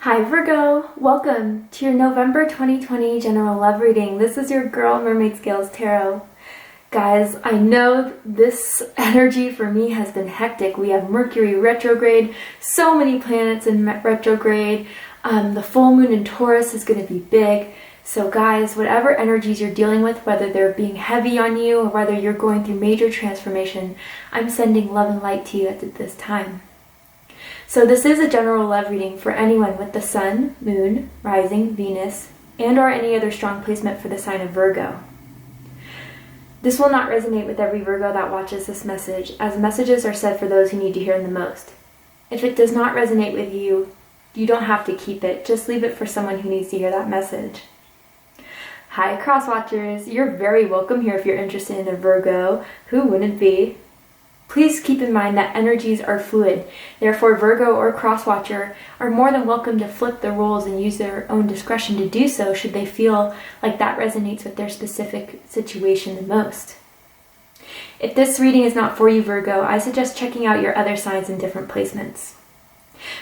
Hi Virgo, welcome to your November 2020 general love reading. This is your girl Mermaid Scales Tarot. Guys, I know this energy for me has been hectic. We have Mercury retrograde, so many planets in retrograde. The full moon in Taurus is going to be big. So guys, whatever energies you're dealing with, whether they're being heavy on you or whether you're going through major transformation, I'm sending love and light to you at this time. So this is a general love reading for anyone with the Sun, Moon, Rising, Venus, and or any other strong placement for the sign of Virgo. This will not resonate with every Virgo that watches this message, as messages are said for those who need to hear them the most. If it does not resonate with you, you don't have to keep it. Just leave it for someone who needs to hear that message. Hi cross watchers, you're very welcome here if you're interested in a Virgo. Who wouldn't be? Please keep in mind that energies are fluid. Therefore, Virgo or cross-watcher are more than welcome to flip the roles and use their own discretion to do so should they feel like that resonates with their specific situation the most. If this reading is not for you, Virgo, I suggest checking out your other signs in different placements.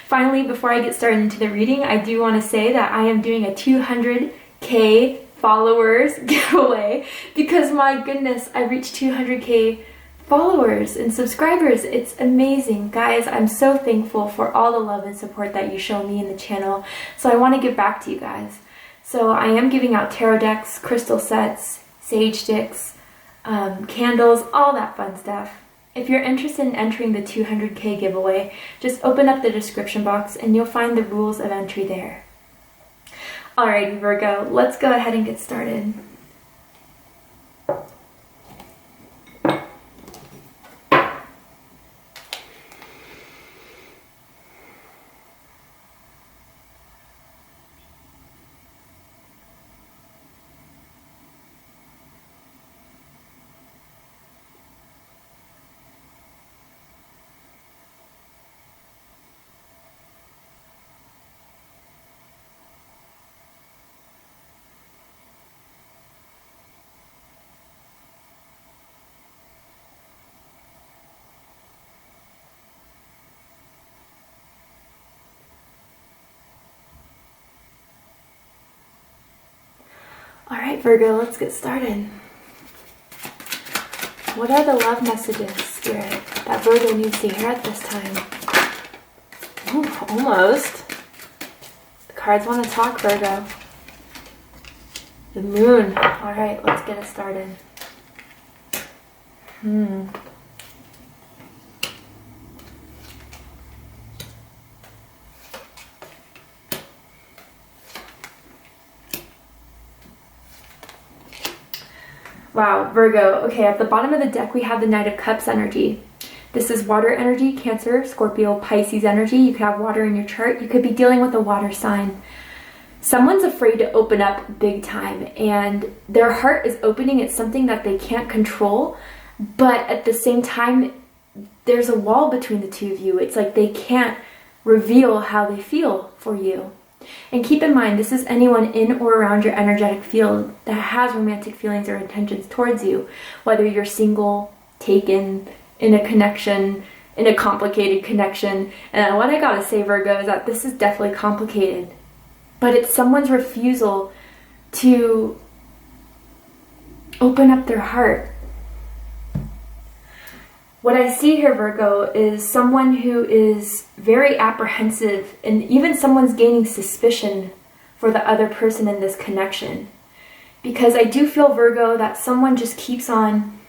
Finally, before I get started into the reading, I do want to say that I am doing a 200K followers giveaway because my goodness, I reached 200K followers and subscribers. It's amazing. Guys, I'm so thankful for all the love and support that you show me in the channel. So I want to give back to you guys. So I am giving out tarot decks, crystal sets, sage sticks, candles, all that fun stuff. If you're interested in entering the 200K giveaway, just open up the description box and you'll find the rules of entry there. Alrighty, Virgo, let's go ahead and get started. Alright, Virgo, let's get started. What are the love messages, Spirit, that Virgo needs to hear at this time? Ooh, almost. The cards want to talk, Virgo. The moon. Alright, let's get it started. Wow, Virgo. Okay, at the bottom of the deck we have the Knight of Cups energy. This is water energy, Cancer, Scorpio, Pisces energy. You could have water in your chart. You could be dealing with a water sign. Someone's afraid to open up big time and their heart is opening. It's something that they can't control, but at the same time, there's a wall between the two of you. It's like they can't reveal how they feel for you. And keep in mind, this is anyone in or around your energetic field that has romantic feelings or intentions towards you. Whether you're single, taken, in a connection, in a complicated connection. And what I gotta say, Virgo, is that this is definitely complicated. But it's someone's refusal to open up their heart. What I see here, Virgo, is someone who is very apprehensive, and even someone's gaining suspicion for the other person in this connection. Because I do feel, Virgo, that someone just keeps on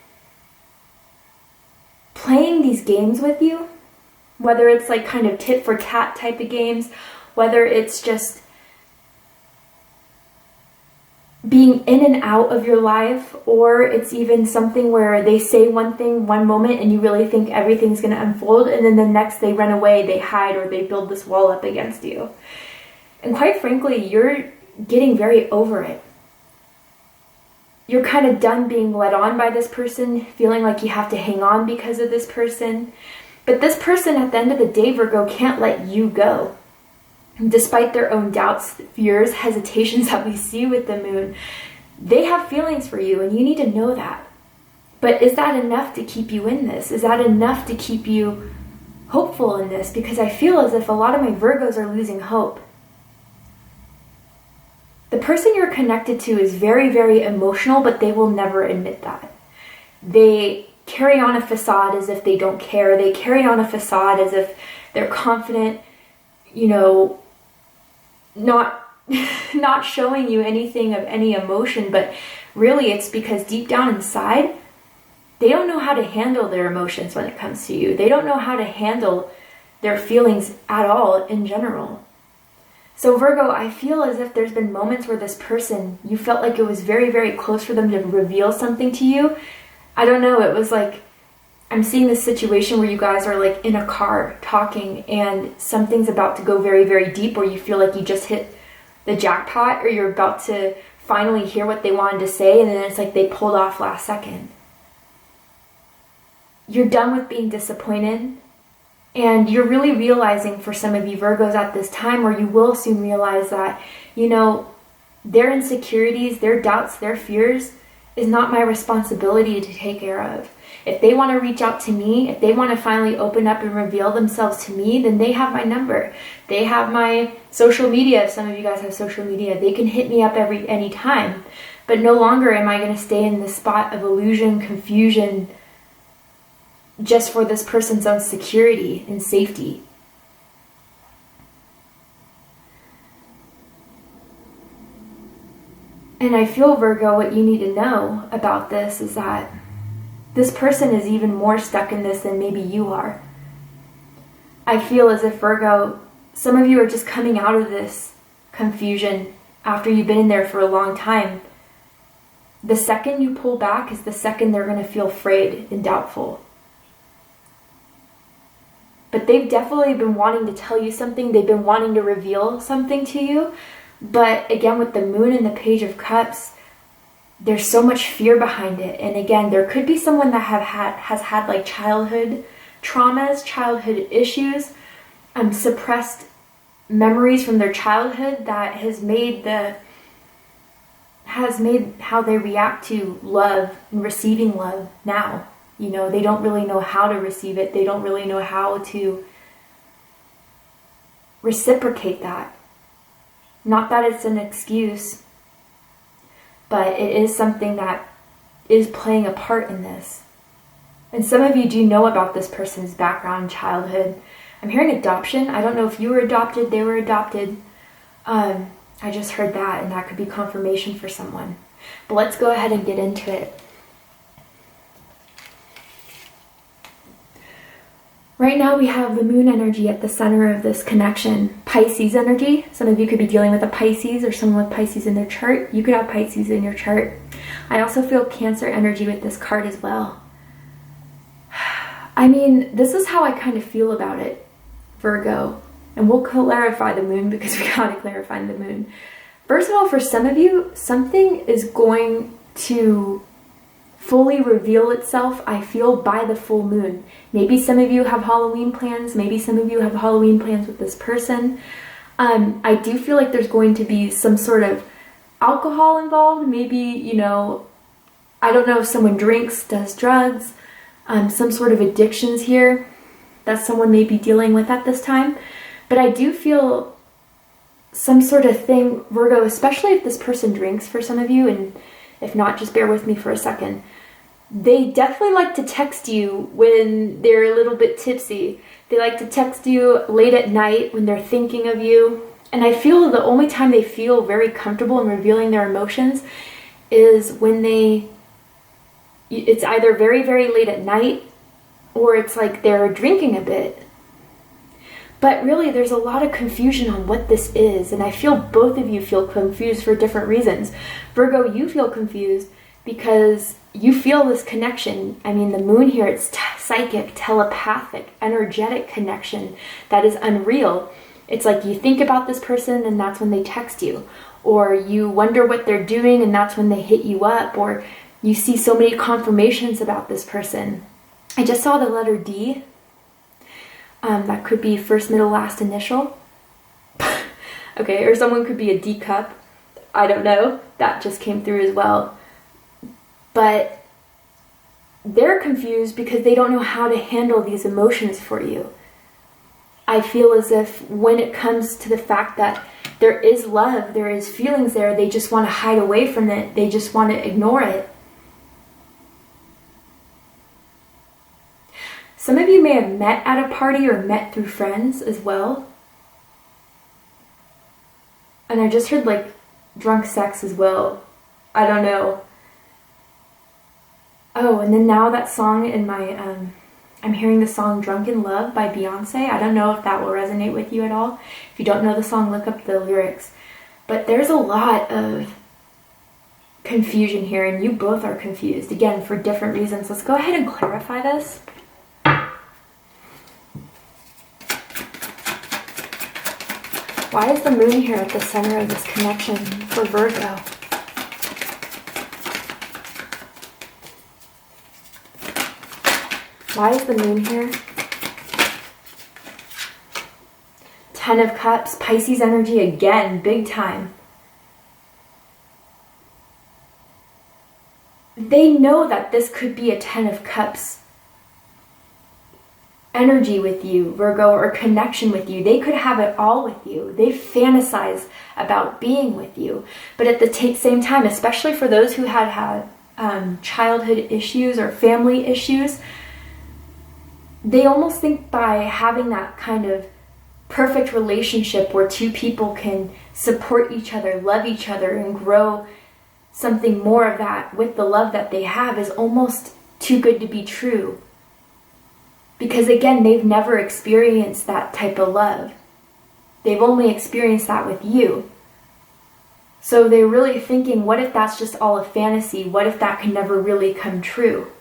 playing these games with you. Whether it's like kind of tit for tat type of games, whether it's just being in and out of your life, or it's even something where they say one thing one moment and you really think everything's going to unfold, and then the next they run away, they hide, or they build this wall up against you. And quite frankly, you're getting very over it. You're kind of done being led on by this person, feeling like you have to hang on because of this person. But this person, at the end of the day, Virgo, can't let you go. Despite their own doubts, fears, hesitations that we see with the moon, they have feelings for you, and you need to know that. But is that enough to keep you in this? Is that enough to keep you hopeful in this? Because I feel as if a lot of my Virgos are losing hope. The person you're connected to is very, very emotional, but they will never admit that. They carry on a facade as if they don't care. They carry on a facade as if they're confident, you know, not showing you anything of any emotion, but really it's because deep down inside, they don't know how to handle their emotions when it comes to you. They don't know how to handle their feelings at all in general. So Virgo, I feel as if there's been moments where this person, you felt like it was very, very close for them to reveal something to you. I don't know, it was like, I'm seeing this situation where you guys are like in a car talking and something's about to go very, very deep, or you feel like you just hit the jackpot, or you're about to finally hear what they wanted to say, and then it's like they pulled off last second. You're done with being disappointed, and you're really realizing, for some of you Virgos at this time, or you will soon realize that, you know, their insecurities, their doubts, their fears is not my responsibility to take care of. If they want to reach out to me, if they want to finally open up and reveal themselves to me, then they have my number. They have my social media. If some of you guys have social media, they can hit me up any time. But no longer am I going to stay in this spot of illusion, confusion, just for this person's own security and safety. And I feel, Virgo, what you need to know about this is that this person is even more stuck in this than maybe you are. I feel as if, Virgo, some of you are just coming out of this confusion after you've been in there for a long time. The second you pull back is the second they're going to feel afraid and doubtful. But they've definitely been wanting to tell you something. They've been wanting to reveal something to you. But again, with the Moon and the Page of Cups, there's so much fear behind it. And again, there could be someone that has had like childhood traumas, childhood issues, suppressed memories from their childhood that has made how they react to love and receiving love now. You know, they don't really know how to receive it. They don't really know how to reciprocate that. Not that it's an excuse, but it is something that is playing a part in this. And some of you do know about this person's background, childhood. I'm hearing adoption. I don't know if you were adopted, they were adopted. I just heard that, and that could be confirmation for someone. But let's go ahead and get into it. Right now we have the Moon energy at the center of this connection. Pisces energy. Some of you could be dealing with a Pisces or someone with Pisces in their chart. You could have Pisces in your chart. I also feel Cancer energy with this card as well. I mean, this is how I kind of feel about it, Virgo. And we'll clarify the Moon because we gotta clarify the Moon. First of all, for some of you, something is going to fully reveal itself, I feel, by the full moon. Maybe some of you have Halloween plans. Maybe some of you have Halloween plans with this person. I do feel like there's going to be some sort of alcohol involved. Maybe, you know, I don't know if someone drinks, does drugs, some sort of addictions here that someone may be dealing with at this time. But I do feel some sort of thing, Virgo, especially if this person drinks for some of you, and if not, just bear with me for a second. They definitely like to text you when they're a little bit tipsy. They like to text you late at night when they're thinking of you. And I feel the only time they feel very comfortable in revealing their emotions is when it's either very, very late at night, or it's like they're drinking a bit. But really, there's a lot of confusion on what this is, and I feel both of you feel confused for different reasons. Virgo, you feel confused because you feel this connection. I mean, the Moon here, it's psychic, telepathic, energetic connection that is unreal. It's like you think about this person and that's when they text you, or you wonder what they're doing and that's when they hit you up, or you see so many confirmations about this person. I just saw the letter D. That could be first, middle, last initial. Okay, or someone could be a D cup. I don't know. That just came through as well. But they're confused because they don't know how to handle these emotions for you. I feel as if when it comes to the fact that there is love, there is feelings there. They just want to hide away from it. They just want to ignore it. Some of you may have met at a party or met through friends as well. And I just heard like drunk sex as well. I don't know. Oh, and then now that song in my, I'm hearing the song Drunken Love by Beyonce. I don't know if that will resonate with you at all. If you don't know the song, look up the lyrics. But there's a lot of confusion here, and you both are confused, again, for different reasons. Let's go ahead and clarify this. Why is the moon here at the center of this connection for Virgo? Why is the moon here? Ten of Cups, Pisces energy again, big time. They know that this could be a Ten of Cups energy with you, Virgo, or connection with you. They could have it all with you. They fantasize about being with you. But at the same time, especially for those who had childhood issues or family issues, they almost think by having that kind of perfect relationship where two people can support each other, love each other, and grow something more of that with the love that they have is almost too good to be true. Because again, they've never experienced that type of love. They've only experienced that with you. So they're really thinking, what if that's just all a fantasy? What if that can never really come true?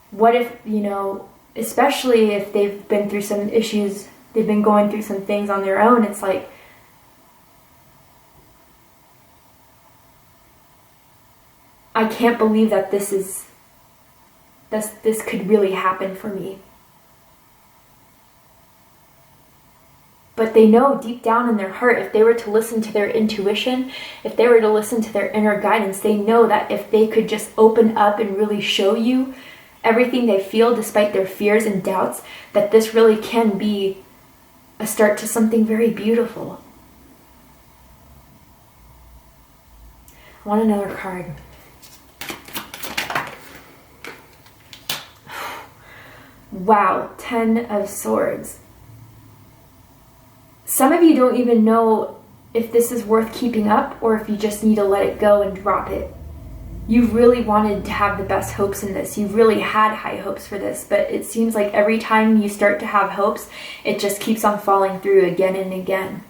What if, you know, especially if they've been through some issues, they've been going through some things on their own, it's like, I can't believe that this could really happen for me. But they know deep down in their heart, if they were to listen to their intuition, if they were to listen to their inner guidance, they know that if they could just open up and really show you everything they feel despite their fears and doubts, that this really can be a start to something very beautiful. I want another card. Wow, 10 of Swords. Some of you don't even know if this is worth keeping up or if you just need to let it go and drop it. You've really wanted to have the best hopes in this. You've really had high hopes for this, but it seems like every time you start to have hopes, it just keeps on falling through again and again.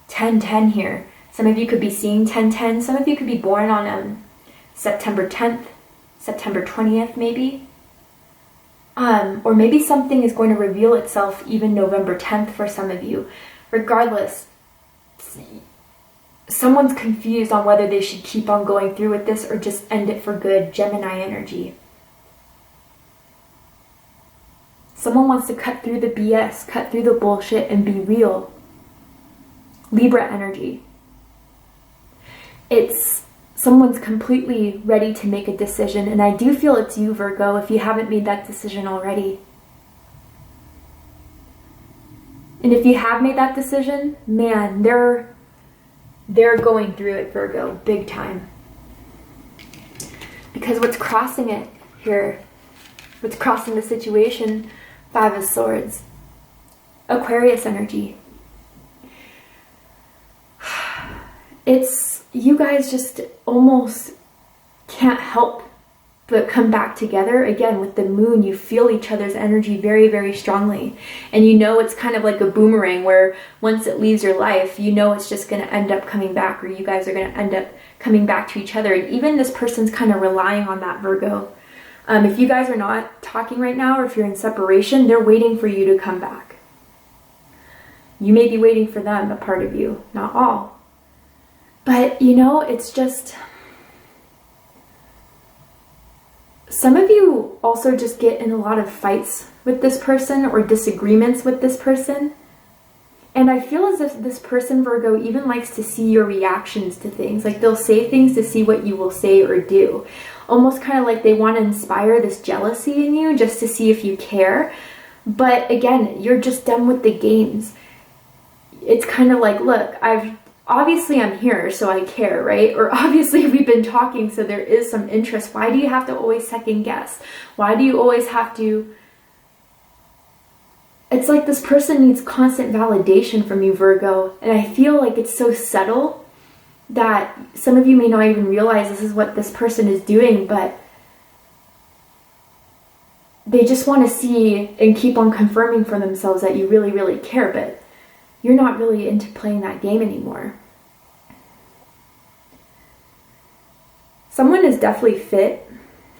10-10 here. Some of you could be seeing 10-10. Some of you could be born on September 10th, September 20th maybe. Or maybe something is going to reveal itself even November 10th for some of you. Regardless, someone's confused on whether they should keep on going through with this or just end it for good. Gemini energy. Someone wants to cut through the BS, cut through the bullshit and be real. Libra energy. It's someone's completely ready to make a decision, and I do feel it's you, Virgo, if you haven't made that decision already. And if you have made that decision, man, they're going through it, Virgo, big time. Because what's crossing it here, what's crossing the situation, 5 of Swords. Aquarius energy. It's, you guys just almost can't help but come back together. Again, with the moon, you feel each other's energy very, very strongly. And you know it's kind of like a boomerang where once it leaves your life, you know it's just going to end up coming back, or you guys are going to end up coming back to each other. And even this person's kind of relying on that, Virgo. If you guys are not talking right now, or if you're in separation, they're waiting for you to come back. You may be waiting for them, a part of you, not all. But, you know, it's just... Some of you also just get in a lot of fights with this person or disagreements with this person. And I feel as if this person, Virgo, even likes to see your reactions to things. Like, they'll say things to see what you will say or do. Almost kind of like they want to inspire this jealousy in you just to see if you care. But again, you're just done with the games. it's kind of like, look, obviously I'm here, so I care, right? Or obviously we've been talking, so there is some interest. Why do you have to always second guess? Why do you always have to... It's like this person needs constant validation from you, Virgo. And I feel like it's so subtle that some of you may not even realize this is what this person is doing, but they just want to see and keep on confirming for themselves that you really, really care, but you're not really into playing that game anymore. Someone is definitely fit,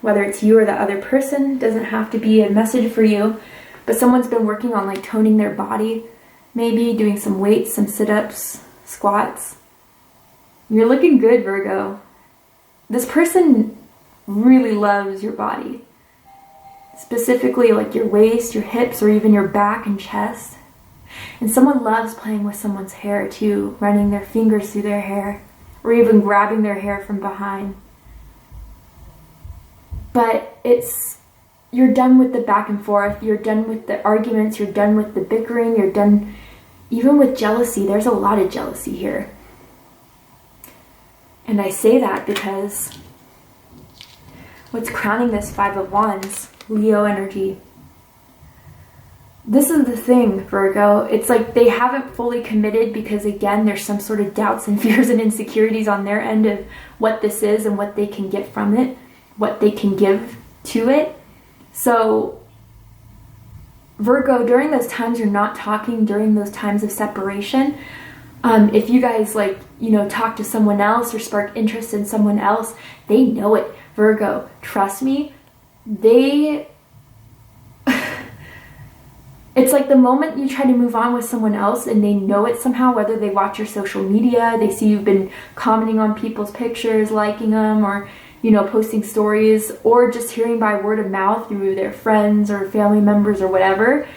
whether it's you or the other person. Doesn't have to be a message for you, but someone's been working on like toning their body, maybe doing some weights, some sit-ups, squats. You're looking good, Virgo. This person really loves your body, specifically like your waist, your hips, or even your back and chest. And someone loves playing with someone's hair too, running their fingers through their hair, or even grabbing their hair from behind. But you're done with the back and forth, you're done with the arguments, you're done with the bickering, you're done even with jealousy. There's a lot of jealousy here. And I say that because what's crowning this Five of Wands, Leo energy. This is the thing, Virgo. It's like they haven't fully committed because, again, there's some sort of doubts and fears and insecurities on their end of what this is and what they can get from it, what they can give to it. So, Virgo, during those times you're not talking, during those times of separation, if you guys talk to someone else or spark interest in someone else, they know it. Virgo, trust me, it's like the moment you try to move on with someone else and they know it somehow, whether they watch your social media, they see you've been commenting on people's pictures, liking them, or, posting stories, or just hearing by word of mouth through their friends or family members or whatever,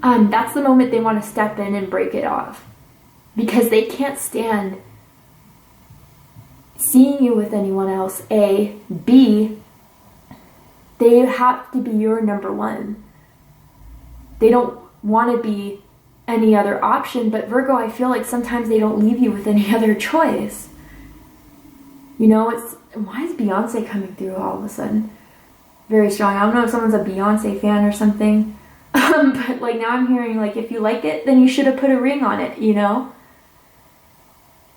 that's the moment they want to step in and break it off. Because they can't stand seeing you with anyone else, A. B, they have to be your number one. They don't want to be any other option, but Virgo, I feel like sometimes they don't leave you with any other choice. Why is Beyonce coming through all of a sudden? Very strong. I don't know if someone's a Beyonce fan or something, but now I'm hearing if you like it, then you should have put a ring on it,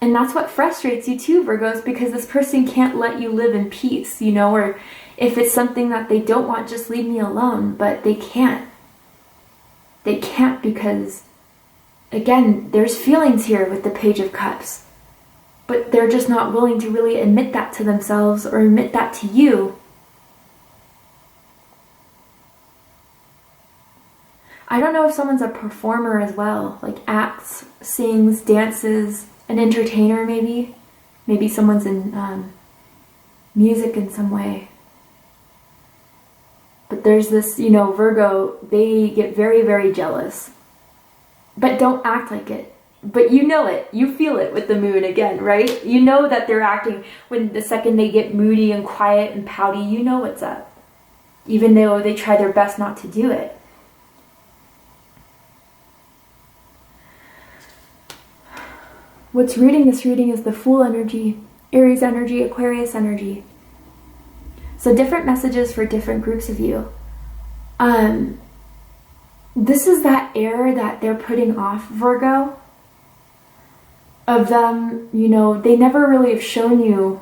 And that's what frustrates you too, Virgos, because this person can't let you live in peace, or if it's something that they don't want, just leave me alone, but they can't. They can't because, again, there's feelings here with the Page of Cups, but they're just not willing to really admit that to themselves or admit that to you. I don't know if someone's a performer as well, acts, sings, dances, an entertainer maybe. Maybe someone's in music in some way. But there's this, Virgo, they get very, very jealous. But don't act like it. But you know it. You feel it with the moon again, right? You know that they're acting when the second they get moody and quiet and pouty, you know what's up. Even though they try their best not to do it. What's reading this reading is the Fool energy, Aries energy, Aquarius energy. So different messages for different groups of you. This is that air that they're putting off, Virgo. Of them, they never really have shown you,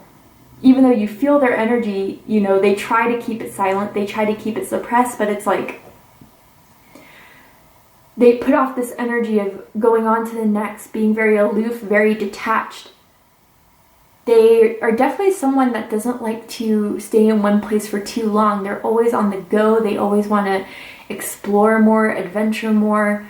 even though you feel their energy, they try to keep it silent, they try to keep it suppressed, but it's they put off this energy of going on to the next, being very aloof, very detached. They are definitely someone that doesn't like to stay in one place for too long. They're always on the go. They always want to explore more, adventure more.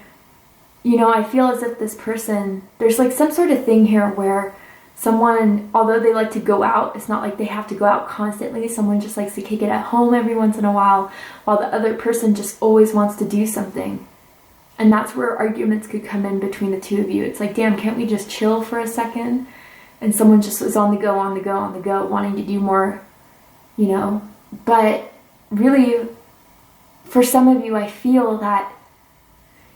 I feel as if this person, there's some sort of thing here where someone, although they like to go out, it's not like they have to go out constantly. Someone just likes to kick it at home every once in a while the other person just always wants to do something. And that's where arguments could come in between the two of you. It's damn, can't we just chill for a second? And someone just is on the go, wanting to do more, But really, for some of you, I feel that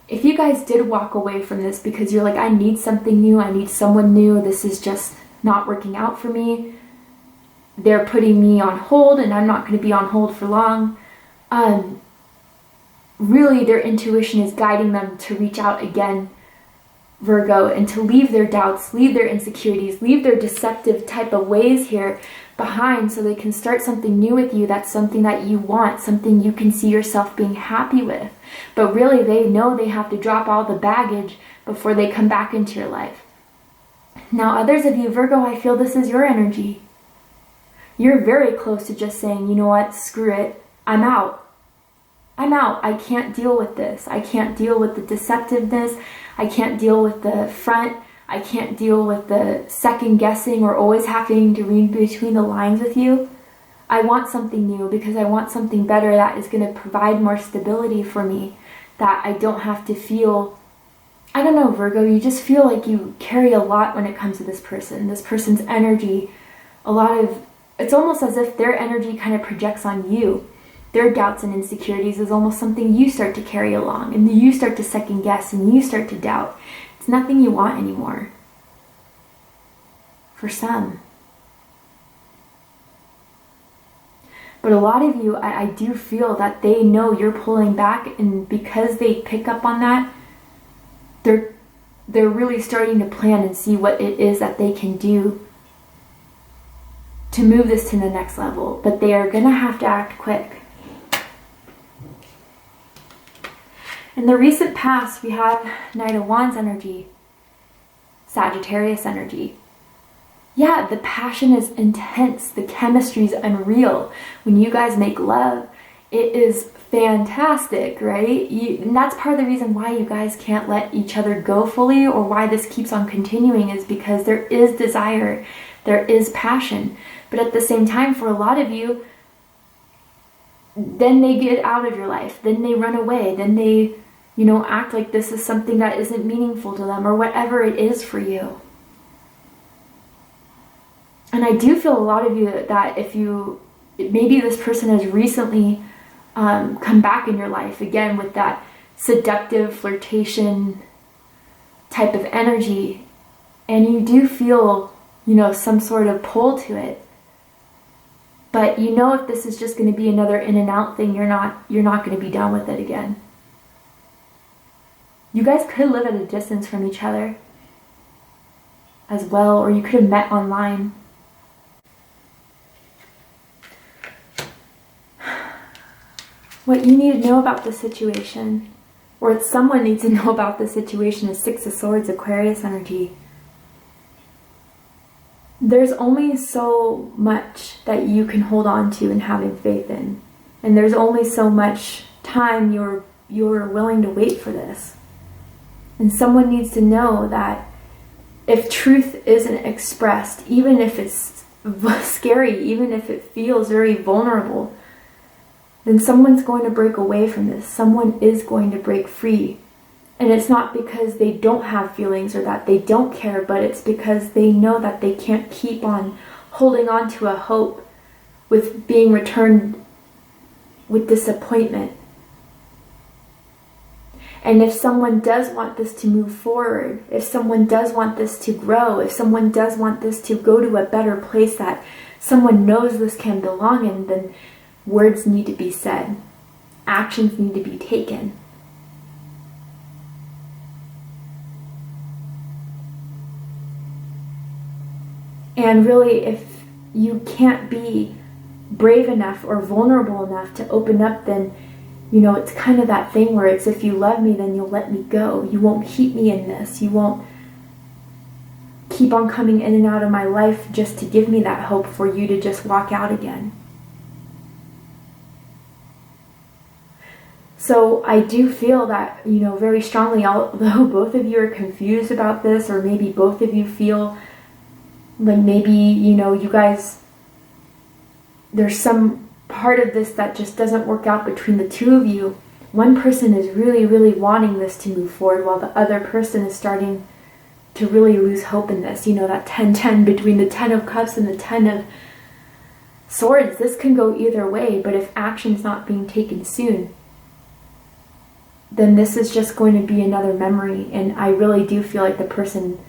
if you guys did walk away from this because you're like, I need something new, I need someone new, this is just not working out for me, they're putting me on hold and I'm not going to be on hold for long, really their intuition is guiding them to reach out again, Virgo, and to leave their doubts, leave their insecurities, leave their deceptive type of ways here behind so they can start something new with you. That's something that you want, something you can see yourself being happy with. But really they know they have to drop all the baggage before they come back into your life. Now others of you, Virgo, I feel this is your energy. You're very close to just saying, you know what, screw it, I'm out. I'm out. I can't deal with this. I can't deal with the deceptiveness. I can't deal with the front. I can't deal with the second guessing or always having to read between the lines with you. I want something new because I want something better that is going to provide more stability for me, that I don't have to feel, I don't know, Virgo, you just feel like you carry a lot when it comes to this person's energy, it's almost as if their energy kind of projects on you. Their doubts and insecurities is almost something you start to carry along, and you start to second guess and you start to doubt. It's nothing you want anymore. For some. But a lot of you, I do feel that they know you're pulling back, and because they pick up on that, they're really starting to plan and see what it is that they can do to move this to the next level. But they are going to have to act quick. In the recent past, we have Knight of Wands energy, Sagittarius energy. Yeah, the passion is intense. The chemistry is unreal. When you guys make love, it is fantastic, right? And that's part of the reason why you guys can't let each other go fully, or why this keeps on continuing, is because there is desire, there is passion. But at the same time, for a lot of you, then they get out of your life, then they run away, then they, act like this is something that isn't meaningful to them, or whatever it is for you. And I do feel a lot of you that maybe this person has recently come back in your life again with that seductive flirtation type of energy, and you do feel, some sort of pull to it. But if this is just going to be another in and out thing, you're not going to be done with it again. You guys could live at a distance from each other as well, or you could have met online. What you need to know about the situation, or someone needs to know about the situation, is Six of Swords, Aquarius energy. There's only so much that you can hold on to and having faith in. And there's only so much time you're willing to wait for this. And someone needs to know that if truth isn't expressed, even if it's scary, even if it feels very vulnerable, then someone's going to break away from this. Someone is going to break free. And it's not because they don't have feelings or that they don't care, but it's because they know that they can't keep on holding on to a hope with being returned with disappointment. And if someone does want this to move forward, if someone does want this to grow, if someone does want this to go to a better place that someone knows this can belong in, then words need to be said. Actions need to be taken. And really, if you can't be brave enough or vulnerable enough to open up, then, it's kind of that thing where it's, if you love me, then you'll let me go. You won't keep me in this. You won't keep on coming in and out of my life just to give me that hope for you to just walk out again. So I do feel that, very strongly, although both of you are confused about this, or maybe both of you feel like maybe, you guys, there's some part of this that just doesn't work out between the two of you. One person is really, really wanting this to move forward, while the other person is starting to really lose hope in this. That 10-10 between the 10 of Cups and the 10 of Swords. This can go either way, but if action's not being taken soon, then this is just going to be another memory. And I really do feel like the person,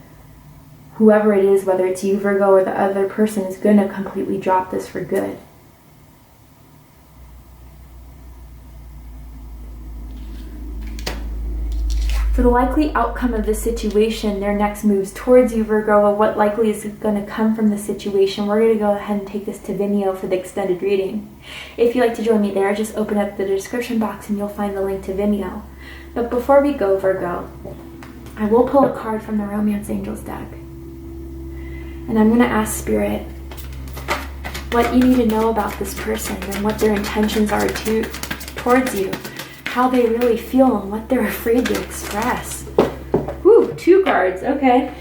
whoever it is, whether it's you, Virgo, or the other person, is going to completely drop this for good. For the likely outcome of this situation, their next moves towards you, Virgo, or what likely is going to come from the situation, we're going to go ahead and take this to Vimeo for the extended reading. If you'd like to join me there, just open up the description box and you'll find the link to Vimeo. But before we go, Virgo, I will pull a card from the Romance Angels deck. And I'm going to ask Spirit what you need to know about this person and what their intentions are towards you. How they really feel and what they're afraid to express. Woo, 2 cards, okay.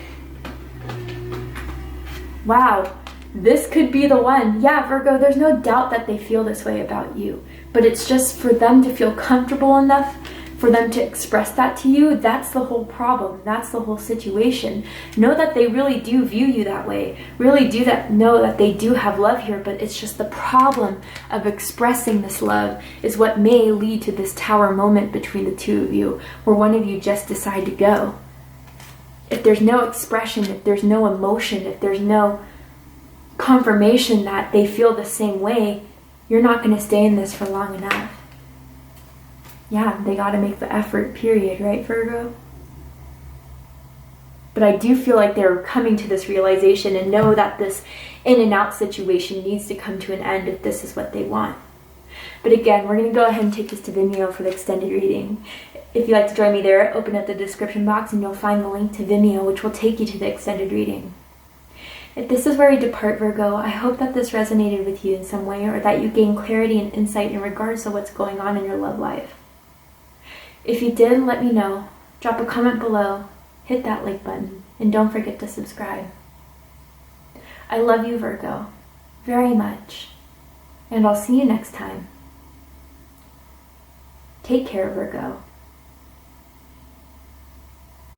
Wow, this could be the one. Yeah, Virgo, there's no doubt that they feel this way about you, but it's just for them to feel comfortable enough for them to express that to you. That's the whole problem. That's the whole situation. Know that they really do view you that way. Really do know that they do have love here, but it's just the problem of expressing this love is what may lead to this tower moment between the two of you, where one of you just decide to go. If there's no expression, if there's no emotion, if there's no confirmation that they feel the same way, you're not going to stay in this for long enough. Yeah, they got to make the effort, period, right, Virgo? But I do feel like they're coming to this realization and know that this in and out situation needs to come to an end if this is what they want. But again, we're going to go ahead and take this to Vimeo for the extended reading. If you'd like to join me there, open up the description box and you'll find the link to Vimeo, which will take you to the extended reading. If this is where you depart, Virgo, I hope that this resonated with you in some way, or that you gain clarity and insight in regards to what's going on in your love life. If you did, let me know. Drop a comment below, hit that like button, and don't forget to subscribe. I love you, Virgo, very much, and I'll see you next time. Take care, Virgo.